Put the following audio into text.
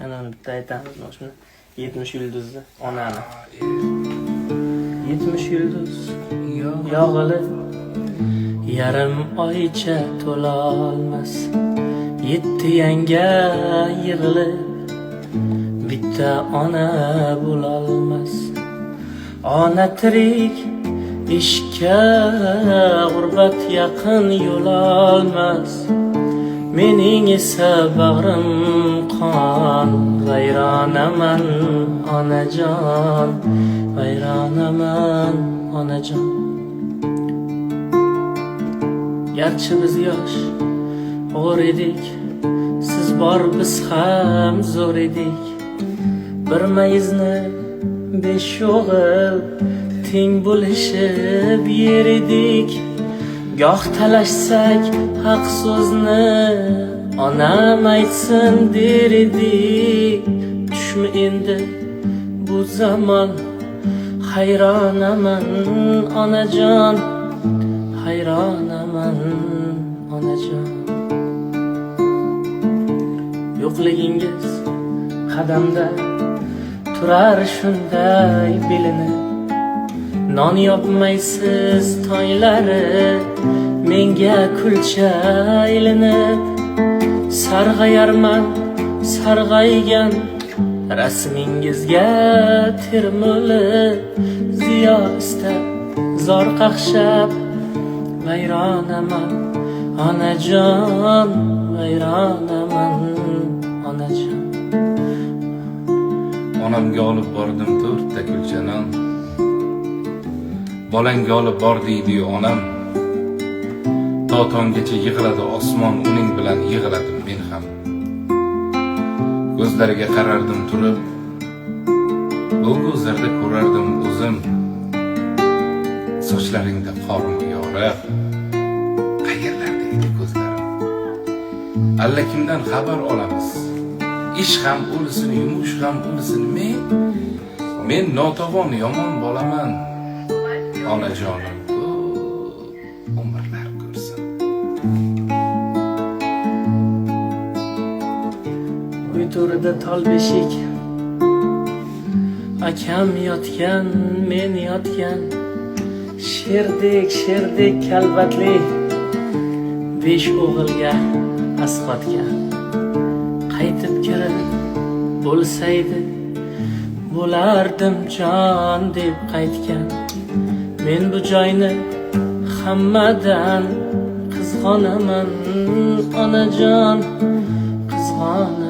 Anani bitta aytamiz mana shuni 70 yulduzni onani. 70 yulduz yog'ili yarim oycha to'lolmas. 7 yanga yig'ilib bitta ona bo'lolmas. Ona tirik ishga g'urbat yaqin yo'lolmas. Mening esa bag'rim qon, vayronaman onajon, vayronaman onajon. Garchi biz yosh og'ir edik, siz bor biz ham zo'r edik. Bir mayizni 5 o'g'il teng bo'lishib yer edik. Goh talashsak haq so'zni onam aytsin der edik. Tushmi endi bu zamon, hayronaman onajon, hayronaman onajon. Yo'qligingiz qadamda turar shunday belini. Non yopmaysiz toylari menga kulcha ilinib. Sarg'ayarman sarg'aygan rasmingizga termulib. Ziyo istab zor qaqshab vayronaman onajon, vayronaman onajon. Onamga olib bordim 4 ta kulcha non. Bolangga olib bor deydi onam. To tonggacha yig'iladi osmon, uning bilan yig'ladim men ham. Ko'zlariga qarardim turib, bu ko'zlarda ko'rardim o'zim. Sochlaringda qorim yorib, qayerlarda edi ko'zlarim. Alla kimdan xabar olamiz? Ish ham unisini, yumush ham unisini. Men notavon yomon bolaman. Onajonim umrlar ko'rsin. Uy to'rida tol beshik, akam yotgan, men yotgan. Sherdek kalbatli 5 o'g'ilga asqotga. Qaytib kirib bo'lsaydi bo'lardim jon deb qaytgan. Men bu joyni hammadan qizg'onaman onajon, qizg'onaman.